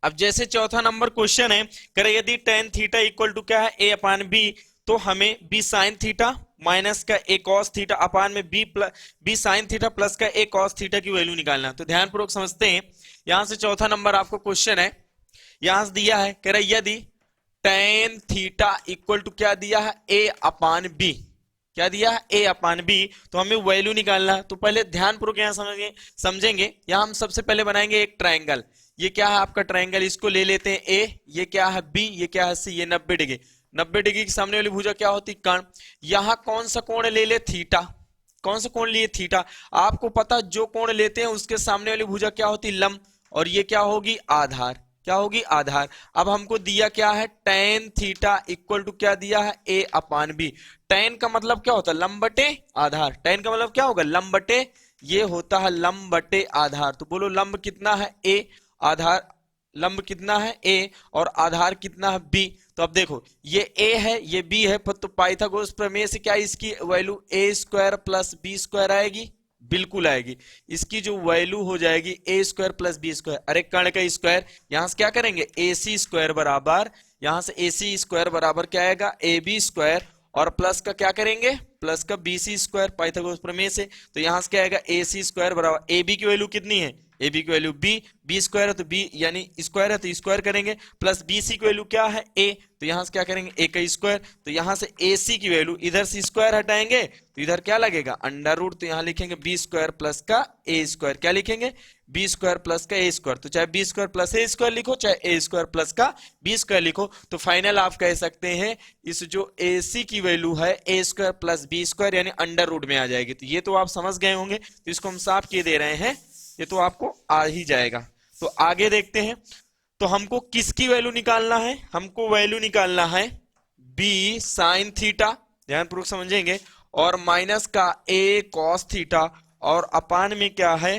अब जैसे चौथा नंबर क्वेश्चन है, करे यदि टेन थीटा इक्वल टू क्या है ए अपान बी, तो हमें बी साइन थीटा माइनस का ए कॉस थीटा अपान में बी साइन थीटा प्लस का ए कॉस थीटा की वैल्यू निकालना है। तो ध्यानपूर्वक समझते हैं। यहां से चौथा नंबर आपको क्वेश्चन है, यहां से दिया है, कह रहा यदि टेन थीटा इक्वल टू क्या दिया है ए अपान बी, क्या दिया है ए अपान बी, तो हमें वैल्यू निकालना है। तो पहले ध्यानपूर्वक यहां समझेंगे। यहां हम सबसे पहले बनाएंगे एक ट्रायंगल। ये क्या है आपका ट्रायंगल, इसको ले लेते हैं ए, ये क्या है बी, ये क्या है सी, ये 90 डिग्री। 90 डिग्री की सामने वाली भुजा क्या होती कर्ण। यहां कौन सा कोण ले ले थीटा, कौन सा कोण लिए थीटा। आपको पता जो कोण लेते हैं उसके सामने वाली भुजा क्या होती लंब, और ये क्या होगी आधार, क्या होगी आधार। अब हमको दिया क्या है टेन थीटा इक्वल टू क्या दिया है ए अपान बी। टेन का मतलब क्या होता है लंब बटे आधार, टेन का मतलब क्या होगा लंब बटे, ये होता है लंब बटे आधार। तो बोलो लंब कितना है ए, आधार लंब कितना है ए, और आधार कितना है बी। तो अब देखो ये ए है ये बी है, तो पाइथागोरस प्रमेय से क्या इसकी वैल्यू ए स्क्वायर प्लस बी स्क्वायर आएगी, बिल्कुल आएगी। इसकी जो वैल्यू हो जाएगी ए स्क्वायर प्लस बी स्क्वायर, अरे कर्ण का स्क्वायर, यहां से क्या करेंगे ए सी स्क्वायर बराबर, यहां से ए सी स्क्वायर बराबर क्या आएगा ए बी स्क्वायर, और प्लस का क्या करेंगे प्लस का बी सी स्क्वायर पाइथागोरस प्रमेय से। तो यहां से क्या आएगा ए सी स्क्वायर बराबर ए बी की वैल्यू कितनी है, ए बी की वैल्यू बी, बी स्क्वायर है तो बी यानी स्क्वायर है तो स्क्वायर करेंगे, प्लस बी सी की वैल्यू क्या है ए, तो यहां से क्या करेंगे ए का स्क्वायर। तो यहां से ए सी की वैल्यू इधर से स्क्वायर हटाएंगे तो इधर क्या लगेगा अंडर रूट, तो यहां लिखेंगे बी स्क्वायर प्लस का ए स्क्वायर, क्या लिखेंगे बी स्क्वायर प्लस का ए स्क्वायर। तो चाहे बी स्क्वायर प्लस ए स्क्वायर लिखो चाहे ए स्क्वायर प्लस का बी स्क्वायर लिखो, तो फाइनल आप कह सकते हैं इस जो ए सी की वैल्यू है ए स्क्वायर प्लस बी स्क्वायर यानी अंडर रूट में आ जाएगी। तो ये तो आप समझ गए होंगे, तो इसको हम साफ किए दे रहे हैं, ये तो आपको आ ही जाएगा। तो आगे देखते हैं। तो हमको किसकी वैल्यू निकालना है, हमको वैल्यू निकालना है बी साइन थीटा, ध्यानपूर्वक समझेंगे, और माइनस का ए कॉस थीटा, और अपान में क्या है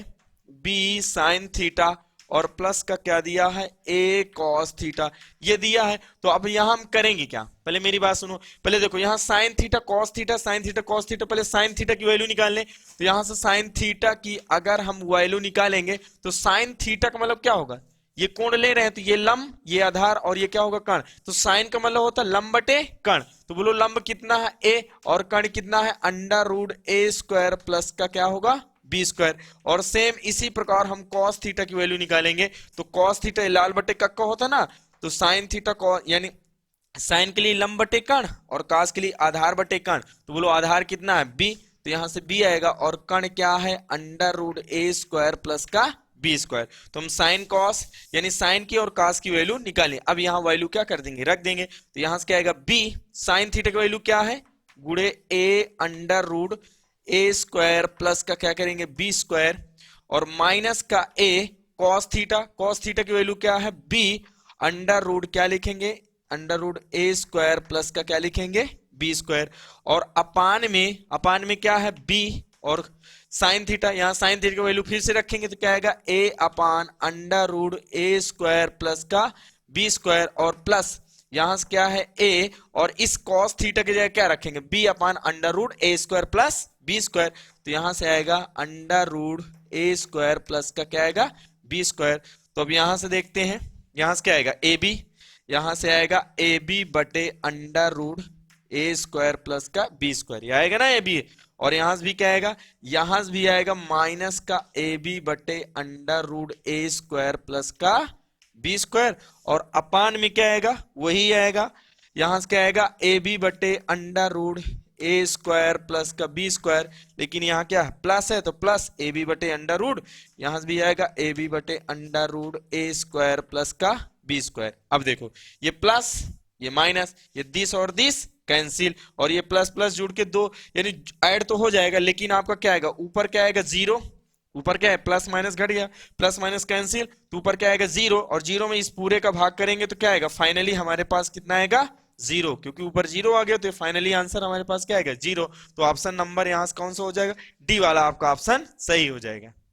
बी साइन थीटा, और प्लस का क्या दिया है ए कॉस थीटा, ये दिया है। तो अब यहां हम करेंगे क्या, पहले मेरी बात सुनो, पहले देखो यहां sine theta cos theta, sine theta cos theta, पहले साइन थीटा की वैल्यू निकाल लें। तो यहां से साइन थीटा की अगर हम वैल्यू निकालेंगे तो साइन थीटा का मतलब क्या होगा, ये कोण ले रहे हैं तो ये लंब ये आधार और ये क्या होगा कर्ण, तो साइन का मतलब होता है लंब बटे कर्ण। तो बोलो लंब कितना है ए और कर्ण कितना है अंडर रूट ए स्क्वायर प्लस का क्या होगा बी स्क्वायर। और सेम इसी प्रकार हम कॉस थीटा की वैल्यू निकालेंगे, तो कॉस थीटा लाल बटे कक्का होता ना, तो साइन थीटा यानी साइन के लिए लंब बटे कर्ण और कास के लिए आधार बटे कर्ण। तो बोलो आधार कितना है बी, तो यहां से बी आएगा, और कर्ण क्या है अंडर रूट ए स्क्वायर प्लस का बी स्क्वायर। तो हम साइन कॉस यानी साइन की और कास की वैल्यू निकालें। अब यहां वैल्यू क्या कर देंगे रख देंगे, तो यहां से क्या आएगा बी साइन थीटा की वैल्यू क्या है गुड़े A under root A square plus का क्या करेंगे बी स्क्वायर, और माइनस का ए कॉस थीटा की वैल्यू क्या है बी अंडर रूट क्या लिखेंगे अंडर रूट ए स्क्वायर प्लस का क्या लिखेंगे बी स्क्वायर, और अपान में क्या है बी, और साइन थीटा, यहां साइन थीटा की वैल्यू फिर से रखेंगे तो क्या आएगा ए अपान अंडर रूट ए स्क्वायर प्लस का बी स्क्वायर, और प्लस यहां से क्या है ए, और इस कॉस थीटा की जगह क्या रखेंगे बी अपान अंडर रूट ए स्क्वायर प्लस बी स्क्वायर। तो यहां से आएगा अंडर रूट ए स्क्वायर प्लस का क्या आएगा बी स्क्वायर। तो अब यहां से देखते हैं, यहां से क्या आएगा ए बी, यहां से आएगा ए बी बटे अंडर रूट ए स्क्वायर प्लस का बी स्क्वायर, ये आएगा ना ए बी, और यहां से भी क्या आएगा यहां से भी आएगा माइनस का ए बी बटे अंडर रूट ए स्क्वायर प्लस का बी स्क्वायर, और अपान में क्या आएगा वही आएगा, यहां से क्या आएगा ए बी बटे अंडर रूट ए स्क्वायर प्लस का बी स्क्वायर, लेकिन यहाँ क्या है प्लस है तो प्लस ए बी बटे अंडर रूट, यहां से भी आएगा ए बी बटे अंडर रूट ए स्क्वायर प्लस का बी स्क्वायर। अब देखो ये प्लस ये माइनस ये दिस और दिस कैंसिल, और ये प्लस प्लस जुड़ के दो यानी ऐड तो हो जाएगा, लेकिन आपका क्या आएगा ऊपर क्या आएगा जीरो, ऊपर क्या है प्लस माइनस घट गया, प्लस माइनस कैंसिल, तो ऊपर क्या आएगा जीरो, और जीरो में इस पूरे का भाग करेंगे तो क्या आएगा फाइनली हमारे पास कितना आएगा जीरो, क्योंकि ऊपर जीरो आ गया तो फाइनली आंसर हमारे पास क्या आएगा जीरो। तो ऑप्शन नंबर यहां से कौन सा हो जाएगा डी वाला आपका ऑप्शन सही हो जाएगा।